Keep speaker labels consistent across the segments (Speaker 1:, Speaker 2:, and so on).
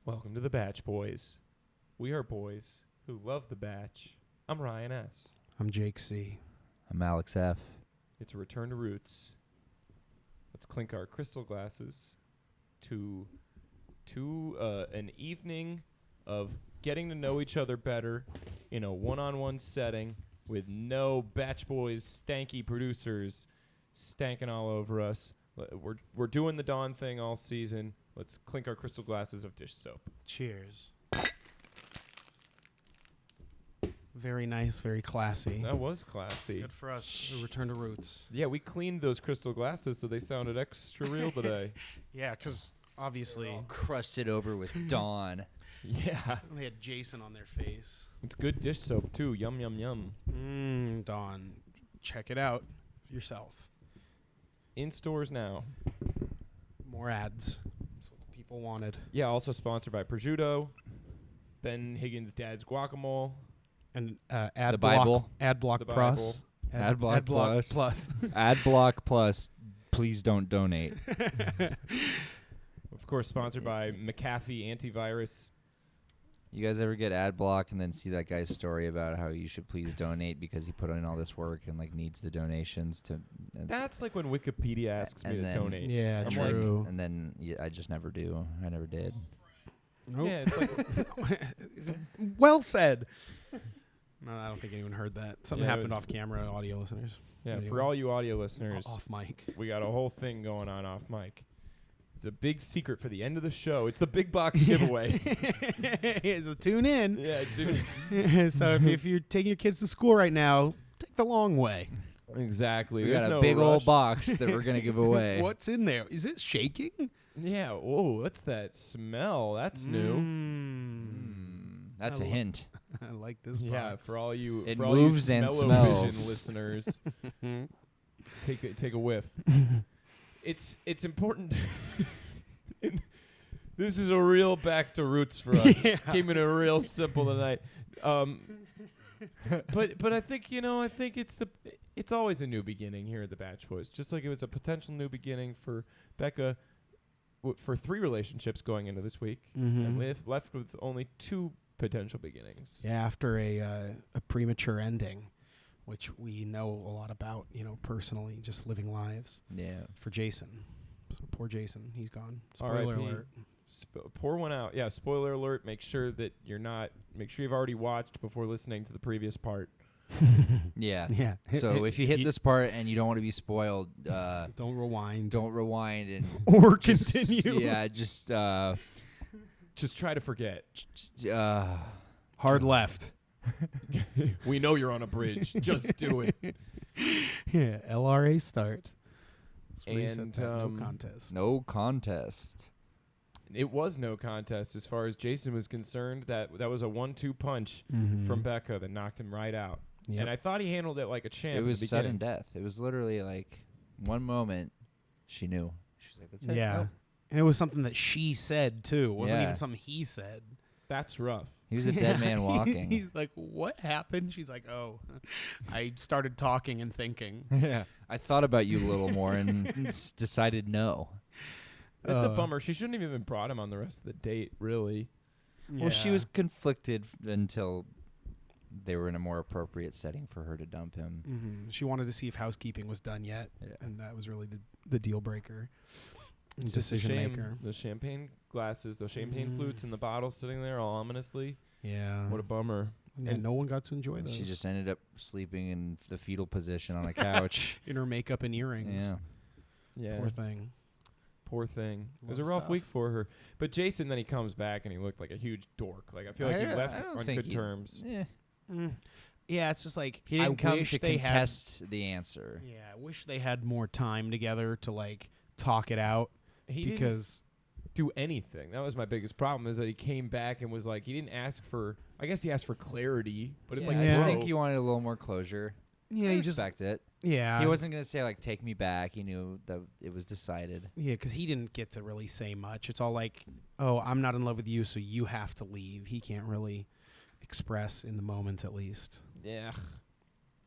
Speaker 1: Welcome to the Batch Boys. We are boys who love the Batch. I'm Ryan S.
Speaker 2: I'm Jake C.
Speaker 3: I'm Alex F.
Speaker 1: It's a return to roots. Let's clink our crystal glasses to an evening of getting to know each other better in a one-on-one setting with no Batch Boys stanky producers stanking all over us. We're doing the Dawn thing all season. Let's clink our crystal glasses of dish soap.
Speaker 2: Cheers. Very nice, very classy.
Speaker 1: That was classy.
Speaker 2: Good for us. We return to roots.
Speaker 1: Yeah, we cleaned those crystal glasses so they sounded extra real today.
Speaker 2: Yeah, because obviously
Speaker 3: Crusted over with Dawn.
Speaker 1: Yeah.
Speaker 2: they had Jason on their face.
Speaker 1: It's good dish soap, too. Yum, yum, yum.
Speaker 2: Dawn. Check it out yourself.
Speaker 1: In stores now.
Speaker 2: More ads. That's what the people wanted.
Speaker 1: Yeah, also sponsored by Prosciutto, Ben Higgins' Dad's Guacamole.
Speaker 2: And ad
Speaker 3: The
Speaker 2: block,
Speaker 3: Bible.
Speaker 2: Ad block
Speaker 1: The
Speaker 2: plus.
Speaker 3: Ad block plus.
Speaker 2: plus.
Speaker 3: Adblock Plus. Please don't donate.
Speaker 1: Of course, sponsored by McAfee Antivirus.
Speaker 3: You guys ever get ad block and then see that guy's story about how you should please donate because he put in all this work and like needs the donations to?
Speaker 1: That's like when Wikipedia asks me
Speaker 3: And
Speaker 1: to
Speaker 3: then-
Speaker 1: donate.
Speaker 2: Yeah,
Speaker 3: I'm
Speaker 2: true.
Speaker 3: and then I just never do. I never did.
Speaker 2: Nope.
Speaker 1: Yeah, it's like
Speaker 2: Well said. No, I don't think anyone heard that. Something
Speaker 1: Yeah, it
Speaker 2: happened
Speaker 1: was-
Speaker 2: off camera, audio listeners.
Speaker 1: yeah.
Speaker 2: Anyway.
Speaker 1: For all you audio listeners,
Speaker 2: Off mic.
Speaker 1: we got a whole thing going on off mic. It's a big secret for the end of the show. It's the big box giveaway.
Speaker 2: So tune in.
Speaker 1: Yeah, dude.
Speaker 2: So if you're taking your kids to school right now, take the long way.
Speaker 1: Exactly.
Speaker 3: We
Speaker 1: There's
Speaker 3: got a
Speaker 1: no
Speaker 3: big
Speaker 1: rush.
Speaker 3: old box that we're gonna give away.
Speaker 2: What's in there? Is it shaking?
Speaker 1: Yeah. Whoa, what's that smell? That's new.
Speaker 3: That's a
Speaker 2: I lo-
Speaker 3: hint.
Speaker 2: I like this
Speaker 1: Yeah,
Speaker 2: box.
Speaker 1: for all you
Speaker 3: It
Speaker 1: for all
Speaker 3: moves
Speaker 1: you
Speaker 3: and
Speaker 1: smell-o-vision
Speaker 3: smells.
Speaker 1: listeners, take a whiff. It's important. This is a real back to roots for us.
Speaker 2: Yeah.
Speaker 1: Came in a real simple tonight. But I think it's always a new beginning here at the Batch Boys. Just like it was a potential new beginning for Becca for 3 relationships going into this week, and left with only 2 potential beginnings.
Speaker 2: Yeah, after a premature ending, which we know a lot about, personally, just living lives.
Speaker 3: Yeah.
Speaker 2: For Jason. So poor Jason, he's gone.
Speaker 1: R.I.P.
Speaker 2: Spoiler alert.
Speaker 1: Pour one out. Yeah, spoiler alert. Make sure you've already watched before listening to the previous part.
Speaker 3: Yeah.
Speaker 2: Yeah.
Speaker 3: So if you hit this part and you don't want to be spoiled,
Speaker 2: don't rewind.
Speaker 3: don't rewind and
Speaker 2: Or
Speaker 3: just-
Speaker 2: continue.
Speaker 3: Yeah, just
Speaker 1: Just try to forget.
Speaker 2: Hard left.
Speaker 1: We know you're on a bridge. Just do it.
Speaker 2: Yeah, LRA start. Let's reset
Speaker 1: And,
Speaker 2: that, no contest.
Speaker 3: no contest.
Speaker 1: It was no contest as far as Jason was concerned. That was a 1-2 punch from Becca that knocked him right out.
Speaker 2: Yep.
Speaker 1: And I thought he handled it like a champ.
Speaker 3: It
Speaker 1: at
Speaker 3: was
Speaker 1: the
Speaker 3: sudden
Speaker 1: beginning.
Speaker 3: death. It was literally like one moment she knew. She was like, that's it.
Speaker 2: Yeah.
Speaker 3: Oh.
Speaker 2: And it was something that she said, too. It wasn't
Speaker 3: Yeah.
Speaker 2: even something he said.
Speaker 1: That's rough.
Speaker 3: He was a dead man walking.
Speaker 2: He's like, what happened? She's like, oh, I started talking and thinking.
Speaker 3: Yeah. I thought about you a little more and decided no.
Speaker 1: It's a bummer. She shouldn't have even brought him on the rest of the date, really.
Speaker 3: Well, she
Speaker 2: Yeah.
Speaker 3: was conflicted until they were in a more appropriate setting for her to dump him.
Speaker 2: Mm-hmm. She wanted to see if housekeeping was done yet.
Speaker 3: Yeah.
Speaker 2: And that was really the deal breaker.
Speaker 1: It's just a
Speaker 2: Decision
Speaker 1: shame.
Speaker 2: maker.
Speaker 1: The champagne glasses, the champagne flutes in the bottle sitting there all ominously.
Speaker 2: Yeah.
Speaker 1: What a bummer.
Speaker 2: And no one got to enjoy those.
Speaker 3: She just ended up sleeping in the fetal position on a couch.
Speaker 2: in her makeup and earrings.
Speaker 3: Yeah.
Speaker 1: Yeah.
Speaker 2: Poor thing.
Speaker 1: Poor thing. It was a
Speaker 2: Love
Speaker 1: rough
Speaker 2: stuff.
Speaker 1: week for her. But Jason, then he comes back and he looked like a huge dork. Like, I feel like he left on good terms.
Speaker 3: Yeah.
Speaker 2: Yeah, it's just like
Speaker 3: He didn't
Speaker 2: I
Speaker 3: come
Speaker 2: wish
Speaker 3: to
Speaker 2: they
Speaker 3: contest the answer.
Speaker 2: had. Yeah, I wish they had more time together to like talk it out.
Speaker 1: He didn't
Speaker 2: Because
Speaker 1: do anything. That was my biggest problem, is that he came back and was like, he didn't ask for, I guess he asked for clarity, but it's
Speaker 3: Yeah,
Speaker 1: like,
Speaker 3: I just
Speaker 1: bro,
Speaker 3: think he wanted a little more closure.
Speaker 2: yeah,
Speaker 3: I
Speaker 2: he just
Speaker 3: respect it.
Speaker 2: yeah
Speaker 3: He wasn't going to say, like, take me back. He knew that it was decided.
Speaker 2: yeah because he didn't get to really say much. It's all like, oh, I'm not in love with you, so you have to leave. He can't really express in the moment, at least.
Speaker 1: yeah.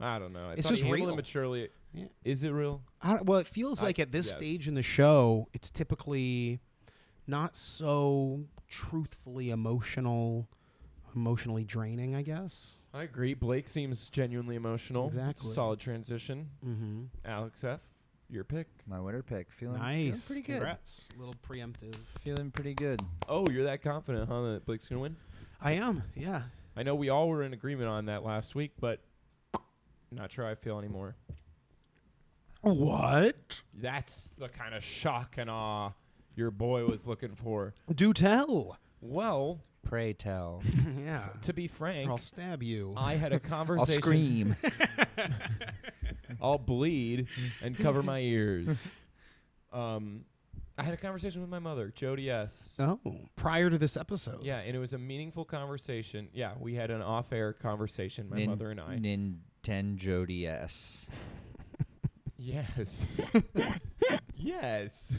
Speaker 1: I don't know. I
Speaker 2: It's
Speaker 1: thought
Speaker 2: just
Speaker 1: he handled
Speaker 2: real.
Speaker 1: it maturely.
Speaker 2: Yeah.
Speaker 1: Is it real?
Speaker 2: Well, it feels like at this
Speaker 1: yes.
Speaker 2: stage in the show, it's typically not so truthfully emotionally draining, I guess.
Speaker 1: I agree. Blake seems genuinely emotional. It's
Speaker 2: Exactly.
Speaker 1: a solid transition.
Speaker 2: Mm-hmm.
Speaker 1: Alex F., your pick.
Speaker 3: My winner pick. Feeling
Speaker 2: Nice.
Speaker 3: pretty good.
Speaker 2: Congrats. A little preemptive.
Speaker 3: Feeling pretty good.
Speaker 1: Oh, you're that confident, huh, that Blake's going to win?
Speaker 2: I am, yeah.
Speaker 1: I know we all were in agreement on that last week, but not sure I feel anymore.
Speaker 2: What?
Speaker 1: That's the kind of shock and awe your boy was looking for.
Speaker 2: Do tell.
Speaker 1: Well,
Speaker 3: Pray tell.
Speaker 2: Yeah.
Speaker 1: to be frank,
Speaker 2: I'll stab you.
Speaker 1: I had a conversation.
Speaker 3: I'll scream.
Speaker 1: I'll bleed and cover my ears. I had a conversation with my mother, Jody S.
Speaker 2: Oh, prior to this episode.
Speaker 1: Yeah, and it was a meaningful conversation. Yeah, we had an off-air conversation, my mother and I.
Speaker 3: Nintendo DS.
Speaker 1: Yes. Yes.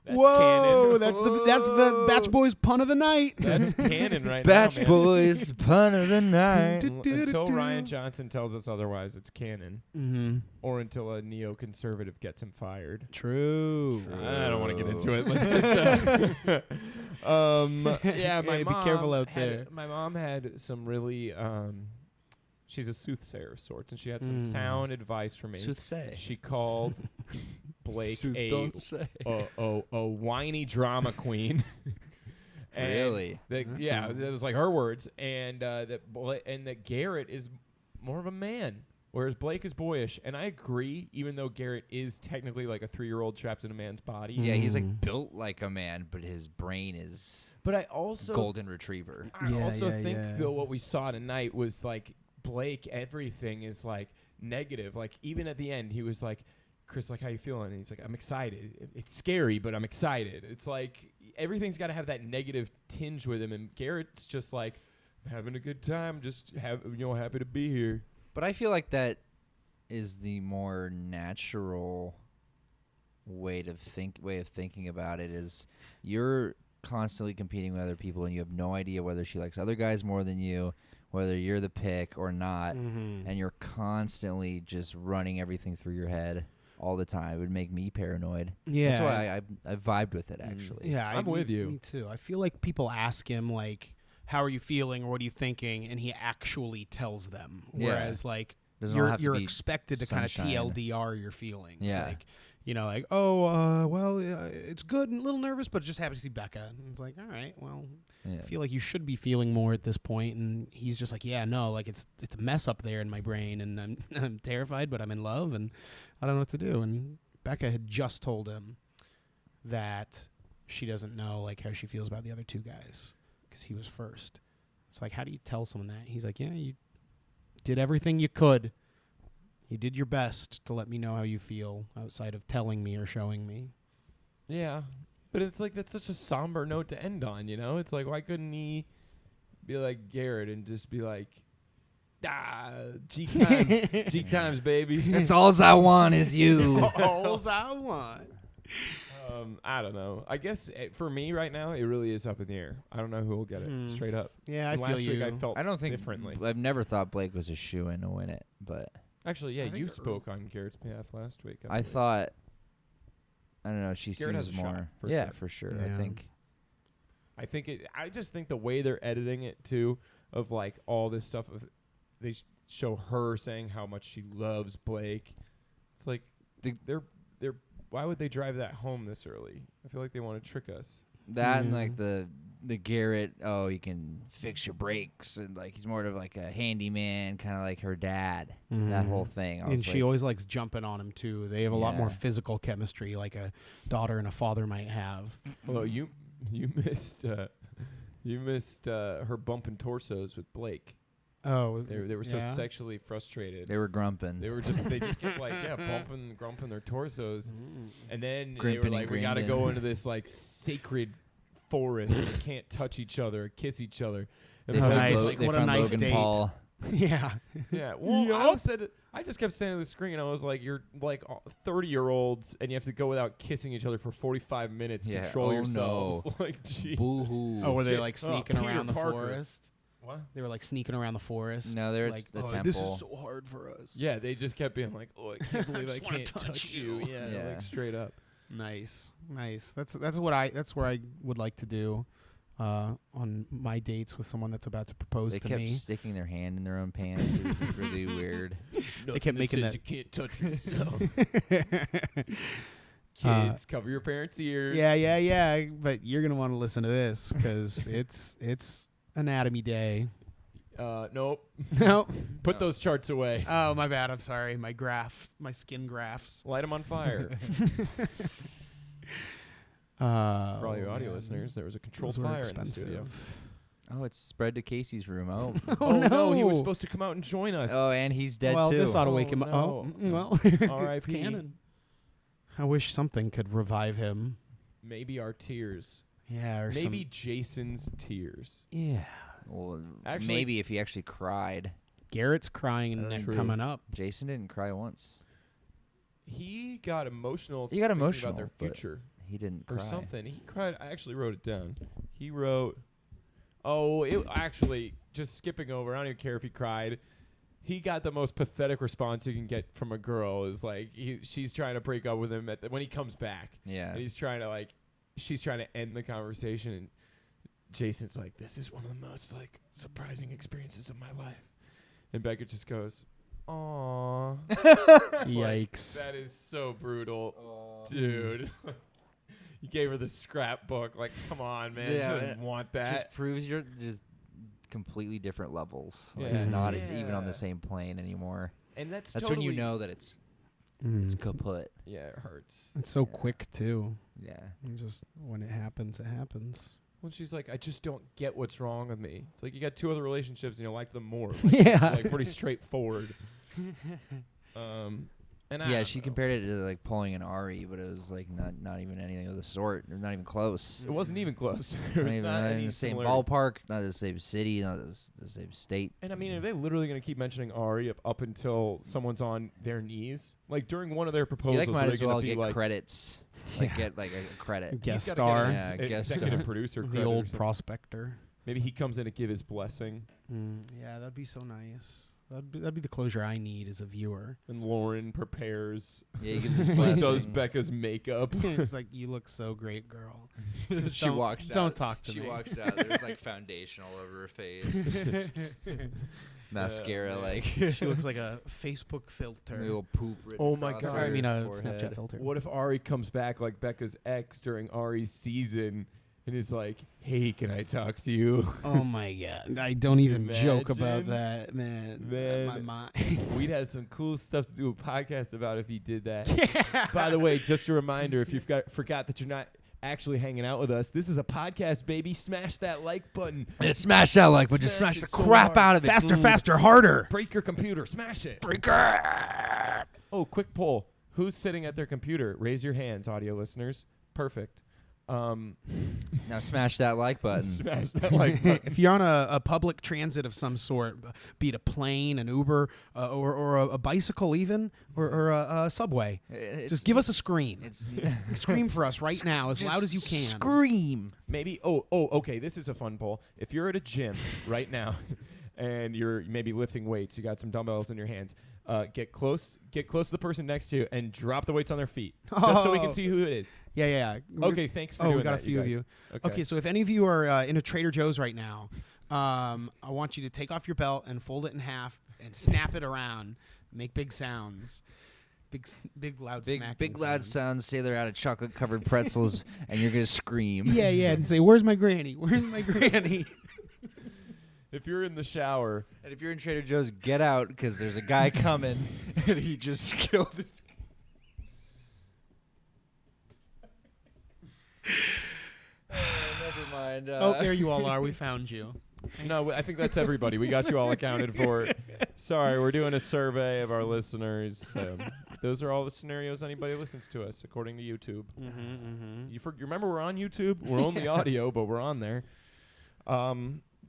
Speaker 1: That's
Speaker 2: Whoa,
Speaker 1: canon.
Speaker 2: that's the Batch Boys pun of the night.
Speaker 1: That's canon right
Speaker 3: Batch
Speaker 1: now, man.
Speaker 3: Boys, pun of the night.
Speaker 1: Until Ryan Johnson tells us otherwise, it's canon.
Speaker 2: Mm-hmm.
Speaker 1: Or until a neoconservative gets him fired.
Speaker 2: True.
Speaker 1: I don't want to get into it. Let's just. Yeah, my
Speaker 2: Hey,
Speaker 1: mom.
Speaker 2: be careful out there.
Speaker 1: My mom had some really. She's a soothsayer of sorts, and she had some sound advice for me.
Speaker 3: Soothsay.
Speaker 1: She called Blake
Speaker 3: Sooth don't say.
Speaker 1: a whiny drama queen. And
Speaker 3: Really?
Speaker 1: Yeah, that was like her words, and that Garrett is more of a man, whereas Blake is boyish. And I agree, even though Garrett is technically like a 3-year-old trapped in a man's body.
Speaker 3: Yeah, he's like built like a man, but his brain is
Speaker 1: But I also
Speaker 3: golden retriever.
Speaker 1: I also think though what we saw tonight was like Blake. Everything is like negative. Like even at the end, he was like, "Chris, like how you feeling?" And he's like, "I'm excited. It's scary, but I'm excited." It's like everything's got to have that negative tinge with him, and Garrett's just like having a good time, just happy to be here.
Speaker 3: But I feel like that is the more natural way of thinking about it. Is you're constantly competing with other people, and you have no idea whether she likes other guys more than you, whether you're the pick or not, and you're constantly just running everything through your head all the time. It would make me paranoid.
Speaker 2: Yeah.
Speaker 3: That's why I vibed with it, actually.
Speaker 2: Yeah,
Speaker 1: I'm with you.
Speaker 2: Me too. I feel like people ask him, like, how are you feeling or what are you thinking? And he actually tells them.
Speaker 3: Yeah.
Speaker 2: Whereas, like,
Speaker 3: Doesn't all have to
Speaker 2: you're
Speaker 3: be
Speaker 2: expected to kind of
Speaker 3: sunshine.
Speaker 2: TLDR your feelings.
Speaker 3: Yeah.
Speaker 2: Like, you know, like, oh, well, it's good and a little nervous, but just happy to see Becca. And it's like, all right, well,
Speaker 3: Yeah.
Speaker 2: I feel like you should be feeling more at this point. And he's just like, yeah, no, like it's a mess up there in my brain, and I'm terrified, but I'm in love, and I don't know what to do. And Becca had just told him that she doesn't know like how she feels about the other two guys because he was first. It's like, how do you tell someone that? He's like, yeah, you did everything you could. You did your best to let me know how you feel outside of telling me or showing me.
Speaker 1: Yeah, but it's like that's such a somber note to end on, you know? It's like, why couldn't he be like Garrett and just be like, G times, G times, baby.
Speaker 3: That's all I want is you.
Speaker 2: All I want.
Speaker 1: I don't know. I guess for me right now, it really is up in the air. I don't know who will get it, straight up.
Speaker 2: Yeah, I
Speaker 1: And
Speaker 2: feel
Speaker 1: last
Speaker 2: you.
Speaker 1: week I felt
Speaker 3: I don't think
Speaker 1: differently.
Speaker 3: I've never thought Blake was a shoo-in to win it, but
Speaker 1: Actually, yeah,
Speaker 2: I think
Speaker 1: you
Speaker 2: you're
Speaker 1: spoke on Garrett's behalf last week.
Speaker 3: I
Speaker 1: believe.
Speaker 3: thought, I don't know, she
Speaker 1: Garrett has
Speaker 3: seems
Speaker 1: a shot,
Speaker 3: more.
Speaker 1: for
Speaker 3: Yeah,
Speaker 1: sure.
Speaker 3: for sure.
Speaker 2: Yeah.
Speaker 3: I think.
Speaker 1: I just think the way they're editing it too, of like all this stuff, they show her saying how much she loves Blake. It's like they're. Why would they drive that home this early? I feel like they want to trick us.
Speaker 3: That and like the Garrett, he can fix your brakes, and like he's more of like a handyman, kind of like her dad. That whole thing.
Speaker 2: And she always likes jumping on him too. They have a lot more
Speaker 3: Yeah.
Speaker 2: physical chemistry, like a daughter and a father might have.
Speaker 1: Although you missed her bumping torsos with Blake.
Speaker 2: Oh,
Speaker 1: They were so sexually frustrated.
Speaker 3: They were grumping.
Speaker 1: They just kept like grumping their torsos, and then they
Speaker 3: Grimping
Speaker 1: were
Speaker 3: and
Speaker 1: like, we got to
Speaker 3: grinding.
Speaker 1: go into this like sacred forest where we can't touch each other, or kiss each other. And
Speaker 3: They
Speaker 2: Oh,
Speaker 3: found
Speaker 2: nice.
Speaker 3: Lo- they
Speaker 2: What a
Speaker 3: found
Speaker 2: nice
Speaker 3: Logan
Speaker 2: date.
Speaker 3: Paul.
Speaker 2: yeah.
Speaker 1: Yeah, well, I just kept standing on the screen. I was like, you're like 30-year-olds, and you have to go without kissing each other for 45 minutes.
Speaker 3: Yeah,
Speaker 1: Control
Speaker 3: oh
Speaker 1: yourselves.
Speaker 3: no.
Speaker 1: Like, jeez.
Speaker 3: Boo-hoo.
Speaker 2: Oh, were they
Speaker 1: Shit.
Speaker 2: like
Speaker 1: Oh,
Speaker 2: sneaking
Speaker 1: Peter
Speaker 2: around the
Speaker 1: Parker.
Speaker 2: forest?
Speaker 1: What?
Speaker 2: They were like sneaking around the forest.
Speaker 3: No, they're at
Speaker 2: like,
Speaker 3: the
Speaker 2: This
Speaker 3: temple.
Speaker 2: is so hard for us.
Speaker 1: Yeah, they just kept being like, oh, I can't believe I
Speaker 2: just wanna
Speaker 1: can't
Speaker 2: touch
Speaker 1: touch you.
Speaker 2: you.
Speaker 1: Yeah,
Speaker 3: Yeah.
Speaker 1: like straight up.
Speaker 2: Nice. That's where I would like to do on my dates with someone that's about to propose
Speaker 3: They
Speaker 2: to
Speaker 3: kept
Speaker 2: me.
Speaker 3: sticking their hand in their own pants. It was really weird.
Speaker 2: They kept making that.
Speaker 1: You can't touch yourself. Kids, cover your parents' ears.
Speaker 2: Yeah. But you're gonna want to listen to this because it's Anatomy Day.
Speaker 1: Nope.
Speaker 2: No.
Speaker 1: Put those charts away.
Speaker 2: Oh, my bad. I'm sorry. My graphs, my skin graphs.
Speaker 1: Light them on fire. For all you audio listeners, there was a controlled
Speaker 2: Those were
Speaker 1: fire in the studio.
Speaker 3: Oh, it's spread to Casey's room. Oh.
Speaker 2: Oh, no.
Speaker 1: He was supposed to come out and join us.
Speaker 3: Oh, and he's dead
Speaker 2: Well,
Speaker 3: too.
Speaker 2: this ought to wake
Speaker 1: Oh,
Speaker 2: him up.
Speaker 1: no.
Speaker 2: Oh, well, it's
Speaker 1: R.I.P..
Speaker 2: canon. I wish something could revive him.
Speaker 1: Maybe our tears.
Speaker 2: Yeah, or
Speaker 1: Maybe Jason's tears.
Speaker 2: Yeah.
Speaker 3: Well,
Speaker 1: Actually-
Speaker 3: maybe if he actually cried.
Speaker 2: Garrett's crying and
Speaker 3: That's
Speaker 2: then
Speaker 1: true.
Speaker 2: coming up.
Speaker 3: Jason didn't cry once.
Speaker 1: He got emotional.
Speaker 3: He got
Speaker 1: thinking
Speaker 3: emotional
Speaker 1: about their
Speaker 3: but
Speaker 1: future
Speaker 3: He didn't
Speaker 1: or
Speaker 3: cry.
Speaker 1: something. He cried. I actually wrote it down. He wrote. Oh, it actually just skipping over. I don't even care if he cried. He got the most pathetic response you can get from a girl. Is like she's trying to break up with him when he comes back.
Speaker 3: Yeah.
Speaker 1: And he's trying to she's trying to end the conversation, and Jason's like, "This is one of the most surprising experiences of my life," and Becca just goes, "Aw."
Speaker 2: Yikes.
Speaker 1: That is so brutal, dude. You gave her the scrapbook. Come on, man.
Speaker 3: Yeah,
Speaker 1: She didn't want that.
Speaker 3: Just proves you're just completely different levels.
Speaker 1: Yeah.
Speaker 3: Not
Speaker 1: Yeah.
Speaker 3: even on the same plane anymore.
Speaker 1: And that's
Speaker 3: That's
Speaker 1: totally,
Speaker 3: when you know that it's
Speaker 2: It's
Speaker 3: kaput.
Speaker 1: Yeah, it hurts.
Speaker 2: It's so
Speaker 3: Yeah.
Speaker 2: quick, too.
Speaker 3: Yeah.
Speaker 2: And just when it happens, it happens.
Speaker 1: When she's like, "I just don't get what's wrong with me." It's like you got 2 other relationships and you like them more.
Speaker 2: Yeah.
Speaker 1: It's pretty straightforward. And I
Speaker 3: Yeah,
Speaker 1: don't
Speaker 3: she
Speaker 1: know.
Speaker 3: compared it to pulling an Ari, but it was not even anything of the sort. Not even close.
Speaker 1: It wasn't even close.
Speaker 3: Not
Speaker 1: There was
Speaker 3: even
Speaker 1: not
Speaker 3: not in
Speaker 1: any
Speaker 3: the same
Speaker 1: similarity.
Speaker 3: ballpark, not the same city, not the same state.
Speaker 1: And I mean, are they literally going to keep mentioning Ari up until someone's on their knees? During one of their
Speaker 3: You
Speaker 1: proposals,
Speaker 3: might
Speaker 1: are they
Speaker 3: as
Speaker 1: going
Speaker 3: well
Speaker 1: to be
Speaker 3: get credits. Get a credit.
Speaker 2: Guest
Speaker 1: he's gotta
Speaker 2: star.
Speaker 1: get
Speaker 3: Yeah,
Speaker 1: an
Speaker 3: guest
Speaker 1: executive
Speaker 3: star.
Speaker 1: producer
Speaker 2: The
Speaker 1: credit or
Speaker 2: old
Speaker 1: something.
Speaker 2: prospector.
Speaker 1: Maybe he comes in to give his blessing,
Speaker 2: Yeah, that'd be so nice. That'd be the closure I need as a viewer.
Speaker 1: and Lauren prepares.
Speaker 3: Yeah, he gives his
Speaker 1: Does
Speaker 3: blessing.
Speaker 1: Becca's makeup.
Speaker 2: It's like, you look so great, girl.
Speaker 3: She
Speaker 2: Don't-
Speaker 3: walks out.
Speaker 2: Don't talk to
Speaker 3: She
Speaker 2: me.
Speaker 3: walks out. There's foundation all over her face. Mascara,
Speaker 1: man.
Speaker 2: She looks like a Facebook filter.
Speaker 3: little poop written
Speaker 1: Oh my
Speaker 3: across
Speaker 1: God.
Speaker 3: her
Speaker 2: I mean, a
Speaker 3: forehead.
Speaker 2: Snapchat filter.
Speaker 1: What if Ari comes back like Becca's ex during Ari's season and is like, "Hey, can I talk to you?"
Speaker 2: Oh my God! I don't
Speaker 1: Could you
Speaker 2: even joke about
Speaker 1: imagine?
Speaker 2: that, man.
Speaker 1: Man,
Speaker 2: My mind.
Speaker 1: We'd have some cool stuff to do a podcast about if he did that.
Speaker 2: Yeah.
Speaker 1: By the way, just a reminder, if you've forgot that you're not actually hanging out with us, this is a podcast, baby. Smash that like button.
Speaker 3: Yeah, smash that like, but just
Speaker 1: Smash
Speaker 3: smash the
Speaker 1: it so
Speaker 3: crap
Speaker 1: hard.
Speaker 3: out of it.
Speaker 2: Faster,
Speaker 3: Ooh.
Speaker 2: faster, harder.
Speaker 1: Break your computer. Smash it.
Speaker 2: Break it.
Speaker 1: Oh, quick poll. Who's sitting at their computer? Raise your hands, audio listeners. Perfect.
Speaker 3: Now smash that like button.
Speaker 1: Smash that like button.
Speaker 2: If you're on a public transit of some sort, be it a plane, an Uber, or a bicycle even, or a subway, just give us a scream.
Speaker 3: It's
Speaker 2: Scream for us right now as loud as you can.
Speaker 3: Scream.
Speaker 1: Maybe. Okay. This is a fun poll. If you're at a gym right now, and you're maybe lifting weights, you got some dumbbells in your hands. Get close to the person next to you and drop the weights on their feet, just so we can
Speaker 2: Oh.
Speaker 1: see who it is.
Speaker 2: Yeah.
Speaker 1: Okay, thanks for doing
Speaker 2: we got
Speaker 1: that,
Speaker 2: a few of
Speaker 1: guys.
Speaker 2: you.
Speaker 1: Okay.
Speaker 2: Okay, so if any of you are in a Trader Joe's right now, I want you to take off your belt and fold it in half and snap it around. Make big sounds. Big loud smacking
Speaker 3: Big loud sounds. Say they're out of chocolate covered pretzels, and you're gonna scream.
Speaker 2: Yeah, and say, "Where's my granny? Where's my granny?"
Speaker 1: If you're in the shower,
Speaker 3: And if you're in Trader Joe's, get out because there's a guy coming, and he just killed this. Never mind.
Speaker 2: Oh, there you all are. We found you.
Speaker 1: no, I think that's everybody. We got you all accounted for. Sorry, we're doing a survey of our listeners. Those are all the scenarios anybody listens to us, according to YouTube.
Speaker 2: Mm-hmm.
Speaker 1: You remember we're on YouTube? We're only audio, but we're on there.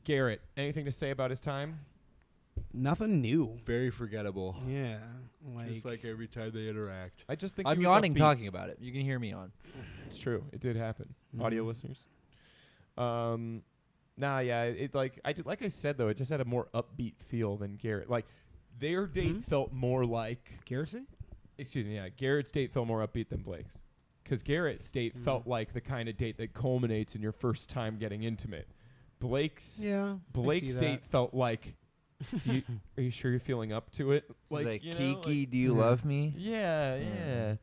Speaker 1: Garrett, anything to say about his time?
Speaker 2: Nothing new.
Speaker 3: Very forgettable.
Speaker 2: Yeah,
Speaker 3: Just like every time they interact.
Speaker 1: I just think
Speaker 3: I'm
Speaker 1: he was
Speaker 3: yawning
Speaker 1: upbeat.
Speaker 3: talking about it. You can hear me on.
Speaker 1: It's true. It did happen.
Speaker 2: Mhm.
Speaker 1: Audio listeners. It like I said though, it just had a more upbeat feel than Garrett. Like their date
Speaker 2: Mhm.
Speaker 1: felt more like
Speaker 2: Garrison.
Speaker 1: Garrett's date felt more upbeat than Blake's. because Garrett's date felt like the kind of date that culminates in your first time getting intimate. Blake's date felt like, are you sure you're feeling up to it?
Speaker 3: Like
Speaker 1: you know,
Speaker 3: Kiki, do you love me?
Speaker 1: Yeah.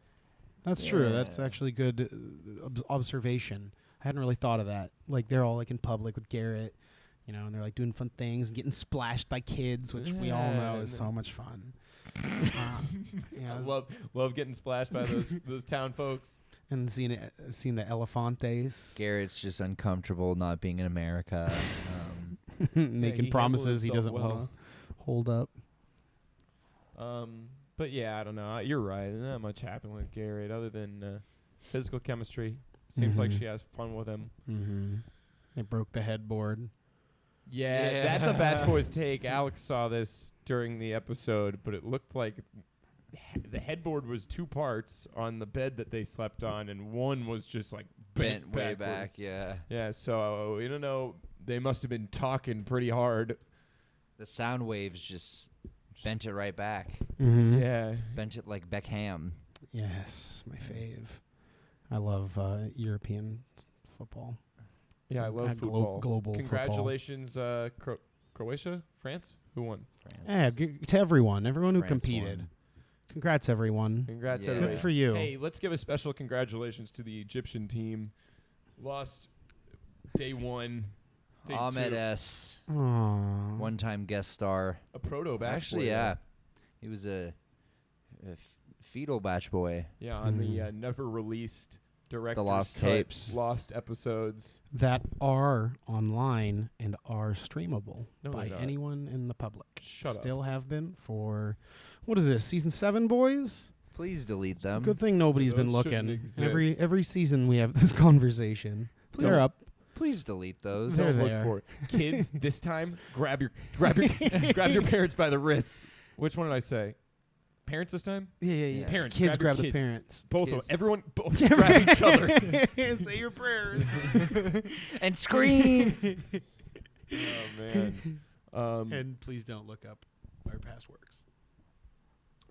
Speaker 2: That's true. That's actually good observation. I hadn't really thought of that. Like they're all like in public with Garrett, you know, and they're like doing fun things, getting splashed by kids, which we all know is so much fun.
Speaker 1: I love getting splashed by those town folks.
Speaker 2: And seeing the Elefantes.
Speaker 3: Garrett's just uncomfortable not being in America.
Speaker 2: Making promises he doesn't want to hold up.
Speaker 1: But yeah, I don't know. You're right. Not much happened with Garrett other than physical chemistry. Seems like she has fun with him.
Speaker 2: Mm-hmm. They broke the headboard.
Speaker 1: Yeah, that's a Batch Boys take. Alex saw this during the episode, but it looked like the headboard was 2 parts on the bed that they slept on, and one was just like bent
Speaker 3: way back.
Speaker 1: Yeah, so we don't know. They must have been talking pretty hard.
Speaker 3: The sound waves just bent it right back.
Speaker 2: Mm-hmm.
Speaker 1: Yeah.
Speaker 3: Bent it like Beckham.
Speaker 2: Yes, my fave. I love European football.
Speaker 1: Yeah, I love football.
Speaker 2: Global
Speaker 1: Congratulations, Croatia? France? Who won?
Speaker 2: France. Yeah, to everyone who
Speaker 3: France
Speaker 2: competed.
Speaker 3: won.
Speaker 2: Congrats, everyone.
Speaker 1: Congrats,
Speaker 3: Yeah.
Speaker 1: everybody.
Speaker 2: Good for you.
Speaker 1: Hey, let's give a special congratulations to the Egyptian team. Lost day 1. Day
Speaker 3: Ahmed
Speaker 1: 2.
Speaker 3: S.
Speaker 2: Aww.
Speaker 3: One-time guest star.
Speaker 1: A proto Batch
Speaker 3: Actually,
Speaker 1: Boy.
Speaker 3: yeah. He was a fetal Batch Boy.
Speaker 1: Yeah, on the never released director's
Speaker 3: lost
Speaker 1: cut,
Speaker 3: tapes.
Speaker 1: Lost episodes.
Speaker 2: That are online and are streamable
Speaker 1: No,
Speaker 2: by
Speaker 1: they're not.
Speaker 2: anyone in the public.
Speaker 1: Shut up.
Speaker 2: Still have been for, what is this, season 7, boys?
Speaker 3: Please delete them.
Speaker 2: Good thing nobody's been
Speaker 1: Those shouldn't
Speaker 2: looking.
Speaker 1: exist.
Speaker 2: Every season we have this conversation.
Speaker 3: Please.
Speaker 2: They're up.
Speaker 3: Please delete those.
Speaker 2: They're
Speaker 1: Don't
Speaker 2: there.
Speaker 1: look for it. Kids, this time, grab your grab your parents by the wrists. Which one did I say? Parents this time?
Speaker 2: Yeah.
Speaker 1: Parents,
Speaker 2: Kids
Speaker 1: grab
Speaker 2: grab
Speaker 1: your
Speaker 2: the
Speaker 1: kids.
Speaker 2: parents.
Speaker 1: Both
Speaker 3: Kids.
Speaker 1: of them. Everyone both grab each other.
Speaker 2: Say your prayers.
Speaker 3: And scream.
Speaker 1: Oh man.
Speaker 2: And please don't look up our past works.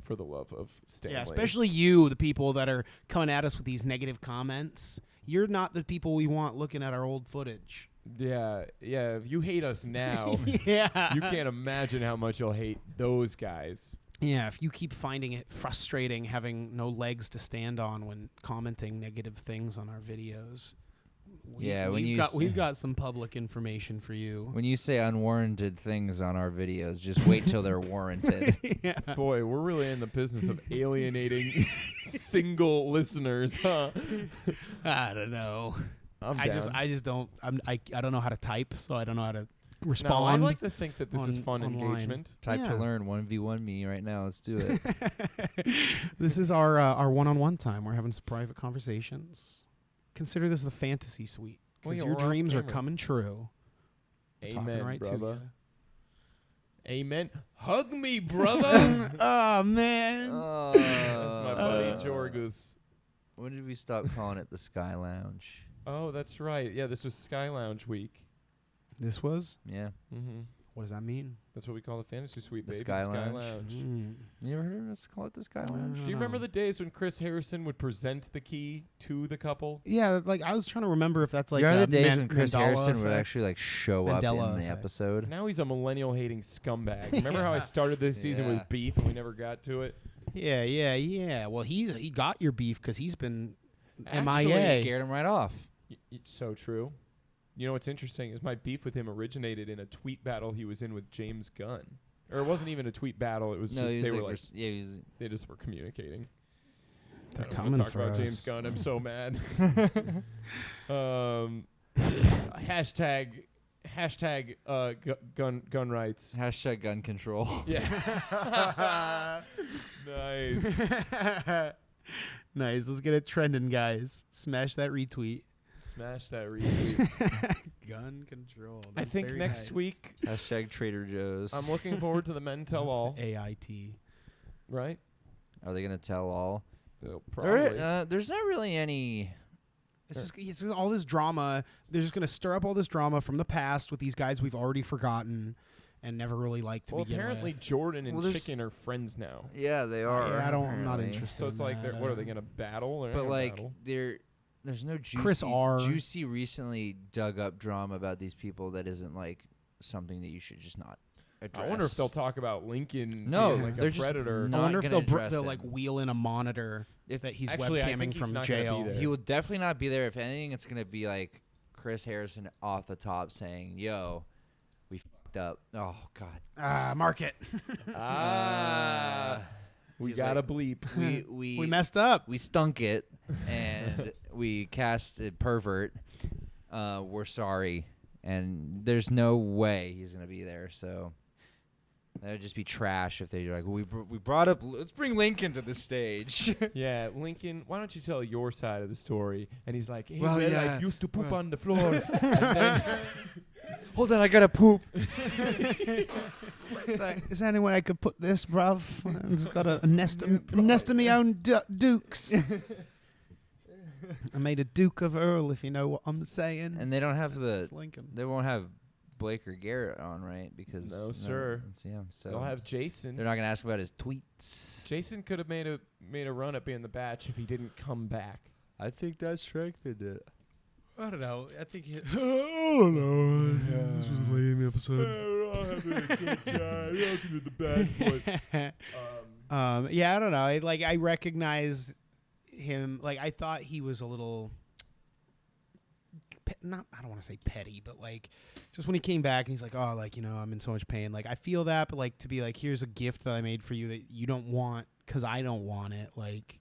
Speaker 1: For the love of Stanley.
Speaker 2: Yeah, especially you, the people that are coming at us with these negative comments. You're not the people we want looking at our old footage.
Speaker 1: Yeah. If you hate us now,
Speaker 2: Yeah.
Speaker 1: you can't imagine how much you'll hate those guys.
Speaker 2: Yeah, if you keep finding it frustrating having no legs to stand on when commenting negative things on our videos. We've got some public information for you.
Speaker 3: When you say unwarranted things on our videos, just wait till they're warranted.
Speaker 2: Yeah.
Speaker 1: Boy, we're really in the business of alienating single listeners, huh?
Speaker 2: I don't know. I just don't. I don't know how to type, so I don't know how to respond.
Speaker 1: No, I like to think that this is fun
Speaker 2: online.
Speaker 1: engagement.
Speaker 3: Type
Speaker 2: Yeah.
Speaker 3: to learn 1v1 me right now. Let's do it.
Speaker 2: This is our one-on-one time. We're having some private conversations. Consider this the fantasy suite
Speaker 1: Well,
Speaker 2: because
Speaker 1: yeah,
Speaker 2: your
Speaker 1: we're off
Speaker 2: dreams are
Speaker 1: camera.
Speaker 2: coming true. I'm talking
Speaker 1: Amen,
Speaker 2: right
Speaker 1: brother.
Speaker 2: to you.
Speaker 1: Amen. Hug me, brother.
Speaker 2: Oh man.
Speaker 1: That's my buddy Jorgus.
Speaker 3: When did we stop calling it the Sky Lounge?
Speaker 1: Oh, that's right. Yeah, this was Sky Lounge week.
Speaker 2: This was.
Speaker 3: Yeah.
Speaker 1: Mm-hmm.
Speaker 2: What does that mean?
Speaker 1: That's what we call the fantasy suite,
Speaker 3: The
Speaker 1: baby.
Speaker 3: Sky
Speaker 1: the Sky
Speaker 3: Lounge.
Speaker 1: Lounge.
Speaker 3: You ever heard us call it the Sky Lounge?
Speaker 1: Do you remember the days when Chris Harrison would present the key to the couple?
Speaker 2: Yeah, like I was trying to remember if that's like
Speaker 3: There are
Speaker 2: a
Speaker 3: the days when Chris
Speaker 2: Mandela
Speaker 3: Harrison would
Speaker 2: effect.
Speaker 3: actually like show up
Speaker 2: Mandela
Speaker 3: in the
Speaker 2: effect.
Speaker 3: episode.
Speaker 1: Now he's a millennial-hating scumbag. Remember how I started this season
Speaker 3: Yeah.
Speaker 1: with beef and we never got to it?
Speaker 2: Yeah. Well, he got your beef because he's been
Speaker 1: Actually,
Speaker 2: MIA.
Speaker 3: Scared him right off.
Speaker 1: It's so true. You know what's interesting is my beef with him originated in a tweet battle he was in with James Gunn. Or it wasn't even a tweet battle. It was
Speaker 3: No,
Speaker 1: just
Speaker 3: he
Speaker 1: they
Speaker 3: was
Speaker 1: were
Speaker 3: like,
Speaker 1: like
Speaker 3: he was
Speaker 1: they just were communicating.
Speaker 2: They're
Speaker 1: I don't
Speaker 2: coming
Speaker 1: wanna talk
Speaker 2: for
Speaker 1: about
Speaker 2: us.
Speaker 1: James Gunn. I'm so mad. Hashtag gun rights.
Speaker 3: hashtag gun control.
Speaker 1: Yeah. Nice.
Speaker 2: Nice. Let's get it trending, guys. Smash that retweet.
Speaker 1: Smash that retweet.
Speaker 2: Gun control.
Speaker 1: I
Speaker 2: That's
Speaker 1: think
Speaker 2: very
Speaker 1: next
Speaker 2: nice.
Speaker 1: week
Speaker 3: Hashtag Trader Joe's.
Speaker 1: I'm looking forward to the Men Tell All.
Speaker 2: AIT.
Speaker 1: Right?
Speaker 3: Are they gonna tell all?
Speaker 1: They'll probably.
Speaker 3: There's not really any.
Speaker 2: It's just all this drama. They're just going to stir up all this drama from the past with these guys we've already forgotten. and never really liked to
Speaker 1: Well,
Speaker 2: begin
Speaker 1: apparently
Speaker 2: with.
Speaker 1: Jordan and
Speaker 3: Well, there's-
Speaker 1: Chicken are friends now.
Speaker 3: Yeah, they are.
Speaker 2: Yeah, I'm not
Speaker 3: apparently.
Speaker 2: interested.
Speaker 1: So it's
Speaker 2: in
Speaker 1: like,
Speaker 2: that.
Speaker 1: what are they gonna battle? They're not
Speaker 3: But
Speaker 1: gonna
Speaker 3: like,
Speaker 1: battle.
Speaker 3: there's no juicy.
Speaker 2: Chris R.
Speaker 3: Juicy recently dug up drama about these people that isn't like something that you should just not address.
Speaker 1: I wonder if they'll talk about Lincoln
Speaker 3: No,
Speaker 1: being like
Speaker 3: they're
Speaker 1: a
Speaker 3: just
Speaker 1: predator.
Speaker 3: not
Speaker 2: I wonder if
Speaker 3: gonna
Speaker 2: they'll
Speaker 3: address
Speaker 2: they'll
Speaker 3: him.
Speaker 2: like wheel in a monitor that he's
Speaker 1: Actually, I think
Speaker 2: webcamming
Speaker 1: he's
Speaker 2: from
Speaker 1: not gonna be
Speaker 2: jail.
Speaker 1: there.
Speaker 3: He will definitely not be there. If anything, it's gonna be like Chris Harrison off the top saying, "Yo, we fucked up." Oh God.
Speaker 2: Mark it.
Speaker 1: We
Speaker 3: He's
Speaker 1: gotta
Speaker 3: like,
Speaker 1: bleep.
Speaker 2: We messed up.
Speaker 3: we stunk it and we casted pervert. We're sorry, and there's no way he's gonna be there. So that would just be trash if they're like, we brought up. Let's bring Lincoln to the stage.
Speaker 1: Yeah, Lincoln, why don't you tell your side of the story? And he's like, hey,
Speaker 3: Well,
Speaker 1: well,
Speaker 3: yeah,
Speaker 1: I used to poop
Speaker 3: well.
Speaker 1: on the floor. And then
Speaker 3: Hold on, I gotta poop.
Speaker 2: Is there any way I could put this, bruv? It's got a nest of me own dukes. I made a Duke of Earl, if you know what I'm saying.
Speaker 3: And they don't have
Speaker 2: It's Lincoln.
Speaker 3: They won't have Blake or Garrett on, right? Because
Speaker 1: No, sir.
Speaker 3: it's him. So
Speaker 1: they'll have Jason.
Speaker 3: they're not gonna ask about his tweets.
Speaker 1: Jason could have made a run at being the Batch if he didn't come back.
Speaker 3: I think that strengthened it.
Speaker 2: I don't know. I think
Speaker 1: I don't know. This was a lame episode.
Speaker 2: Yeah, I don't know. I recognized him. Like, I thought he was a little, I don't want to say petty, but like, just when he came back and he's like, oh, like, I'm in so much pain. Like, I feel that, but like, to be like, here's a gift that I made for you that you don't want because I don't want it. Like,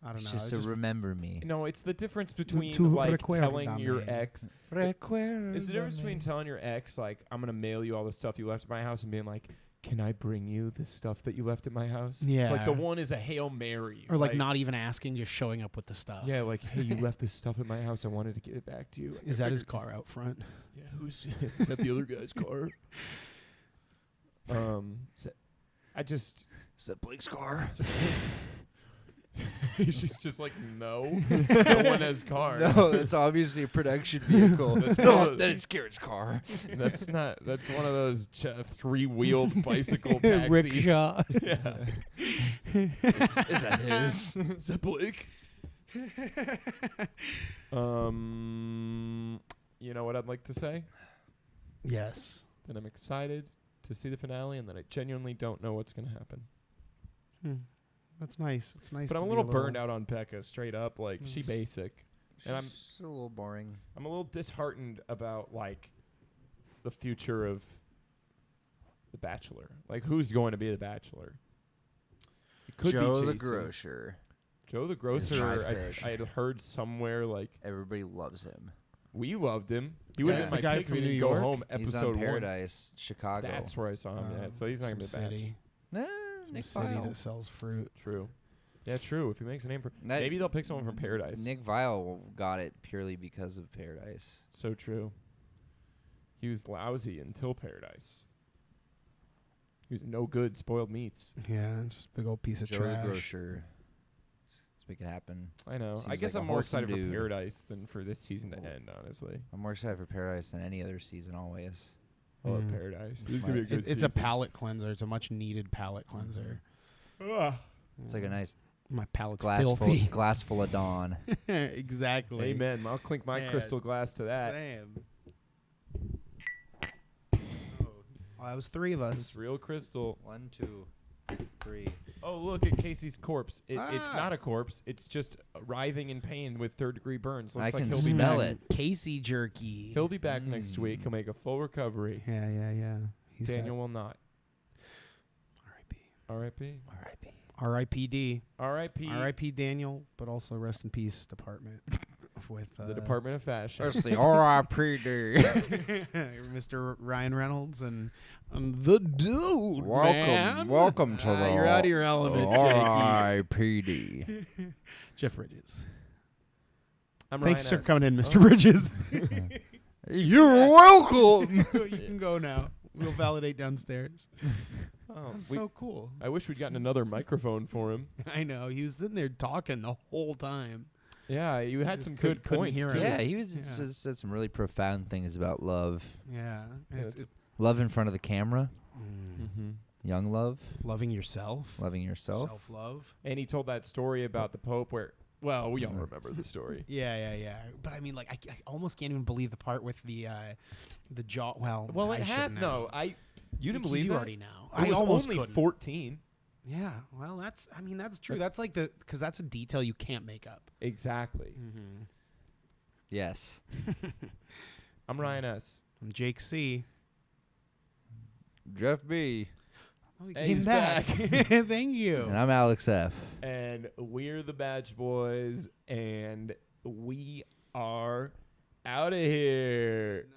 Speaker 2: I don't know.
Speaker 3: Just to remember me.
Speaker 1: No, it's the difference between
Speaker 2: To
Speaker 1: like
Speaker 2: recuerdame.
Speaker 1: telling your ex. It's the difference between telling your ex, like, I'm gonna mail you all the stuff you left at my house, and being like, can I bring you the stuff that you left at my house?
Speaker 2: Yeah.
Speaker 1: It's like the one is a Hail Mary.
Speaker 2: Or like not even asking, just showing up with the stuff.
Speaker 1: Yeah, like, hey, you left this stuff at my house. I wanted to give it back to you.
Speaker 2: Is that his car out front?
Speaker 1: Yeah, is that the other guy's car? Is
Speaker 3: that Blake's car?
Speaker 1: She's just like, no one has cars.
Speaker 3: No, that's obviously a production vehicle. No, that is Garrett's car.
Speaker 1: That's one of those 3-wheeled bicycle taxis.
Speaker 2: Rickshaw.
Speaker 1: Yeah.
Speaker 3: Is that his?
Speaker 1: Is that Blake? You know what I'd like to say?
Speaker 2: Yes.
Speaker 1: That I'm excited to see the finale and that I genuinely don't know what's going to happen.
Speaker 2: That's nice. It's nice.
Speaker 1: But I'm
Speaker 2: to
Speaker 1: a
Speaker 2: be
Speaker 1: little burned out on Becca, straight up. Like, she basic. And I'm
Speaker 3: a little boring.
Speaker 1: I'm a little disheartened about, like, the future of The Bachelor. Like, who's going to be The Bachelor? It could
Speaker 3: Joe
Speaker 1: be
Speaker 3: the
Speaker 1: Jason.
Speaker 3: Grocer.
Speaker 1: Joe the
Speaker 3: Is
Speaker 1: Grocer,
Speaker 3: my pick.
Speaker 1: I had heard somewhere, like,
Speaker 3: Everybody loves him.
Speaker 1: we loved him. He would have been
Speaker 2: The
Speaker 1: my
Speaker 2: guy
Speaker 1: pick
Speaker 2: from
Speaker 1: if he
Speaker 2: New
Speaker 1: didn't go
Speaker 2: York?
Speaker 1: home
Speaker 3: He's
Speaker 1: episode
Speaker 3: on
Speaker 1: 1.
Speaker 3: Paradise, Chicago.
Speaker 1: That's where I saw him, yeah. So he's not going to be
Speaker 2: some
Speaker 1: the Bachelor.
Speaker 2: city.
Speaker 3: Nick
Speaker 2: Some city
Speaker 3: Vile.
Speaker 2: that sells fruit.
Speaker 1: True. Yeah, true. If he makes a name for...
Speaker 3: That-
Speaker 1: maybe they'll pick someone from Paradise.
Speaker 3: Nick Vile got it purely because of Paradise.
Speaker 1: So true. He was lousy until Paradise. He was no good, spoiled meats.
Speaker 2: Yeah, just a big old piece of
Speaker 3: Joe
Speaker 2: trash.
Speaker 3: the Grocer. Let's make it happen.
Speaker 1: I know. I
Speaker 3: Seems
Speaker 1: guess
Speaker 3: like a
Speaker 1: I'm more excited
Speaker 3: wholesome
Speaker 1: for
Speaker 3: dude.
Speaker 1: Paradise than for this season to end, honestly.
Speaker 3: I'm more excited for Paradise than any other season always.
Speaker 1: I love
Speaker 2: Mm.
Speaker 1: Paradise.
Speaker 3: It's
Speaker 1: This is
Speaker 3: my-
Speaker 1: gonna be a good
Speaker 2: It's a
Speaker 1: season.
Speaker 2: palate cleanser. It's a much needed palate cleanser.
Speaker 3: It's like a nice
Speaker 2: My palate's
Speaker 3: glass
Speaker 2: filthy.
Speaker 3: glass full of Dawn.
Speaker 2: Exactly.
Speaker 1: Amen. I'll clink my
Speaker 2: Yeah.
Speaker 1: crystal glass to that.
Speaker 2: Sam. Oh, that was 3 of
Speaker 1: It's
Speaker 2: us.
Speaker 1: real crystal.
Speaker 3: 1, 2, 3.
Speaker 1: Oh, look at Casey's corpse. It's
Speaker 2: Ah.
Speaker 1: not a corpse. It's just writhing in pain with 3rd-degree burns. Looks
Speaker 3: I
Speaker 1: like
Speaker 3: can
Speaker 1: he'll be
Speaker 3: smell
Speaker 1: back.
Speaker 3: it.
Speaker 2: Casey jerky.
Speaker 1: He'll be back next week. He'll make a full recovery.
Speaker 2: Yeah. He's
Speaker 1: Daniel will not.
Speaker 2: R.I.P.
Speaker 1: R.I.P.
Speaker 3: R.I.P.
Speaker 2: R.I.P.D.
Speaker 1: R.I.P.
Speaker 2: R.I.P. Daniel, but also rest in peace, department. With
Speaker 1: The Department of Fashion.
Speaker 3: That's the R.I.P.D.
Speaker 2: Mr. Ryan Reynolds and the dude. man.
Speaker 3: Welcome to the
Speaker 1: You're out of your element, Jakey.
Speaker 3: R.I.P.D.
Speaker 2: Jeff Bridges.
Speaker 1: I'm
Speaker 2: Thanks
Speaker 1: Ryan
Speaker 2: for coming in,
Speaker 1: S.
Speaker 2: Mr. Bridges.
Speaker 3: You're welcome.
Speaker 2: You can go now. We'll validate downstairs.
Speaker 1: Oh,
Speaker 2: That's so cool.
Speaker 1: I wish we'd gotten another microphone for him.
Speaker 2: I know. He was sitting there talking the whole time.
Speaker 1: Yeah, you had
Speaker 2: just
Speaker 1: some
Speaker 2: couldn't
Speaker 1: good points,
Speaker 2: hear
Speaker 1: too.
Speaker 2: him.
Speaker 3: Yeah, he was
Speaker 2: Yeah.
Speaker 3: just said some really profound things about love.
Speaker 2: Yeah.
Speaker 1: Yeah,
Speaker 3: Love in front of the camera.
Speaker 1: Mm-hmm.
Speaker 3: Young love.
Speaker 2: Loving yourself.
Speaker 3: Loving yourself.
Speaker 2: Self-love.
Speaker 1: And he told that story about the Pope where, well, we all remember the story.
Speaker 2: Yeah. But I mean, like, I almost can't even believe the part with the jaw. Well,
Speaker 1: It
Speaker 2: I
Speaker 1: had
Speaker 2: shouldn't
Speaker 1: no.
Speaker 2: have.
Speaker 1: You didn't
Speaker 2: Because
Speaker 1: believe
Speaker 2: you
Speaker 1: that?
Speaker 2: already know.
Speaker 1: I was
Speaker 2: almost
Speaker 1: only
Speaker 2: couldn't.
Speaker 1: 14.
Speaker 2: Yeah. Well, that's true. That's like because that's a detail you can't make up.
Speaker 1: Exactly.
Speaker 2: Mm-hmm.
Speaker 3: Yes.
Speaker 1: I'm Ryan S.
Speaker 2: I'm Jake C.
Speaker 3: Jeff B.
Speaker 2: Oh, he
Speaker 1: Hey,
Speaker 2: came
Speaker 1: he's
Speaker 2: back.
Speaker 1: back.
Speaker 2: Thank you.
Speaker 3: And I'm Alex F.
Speaker 1: And we're the Batch Boys, and we are out of here.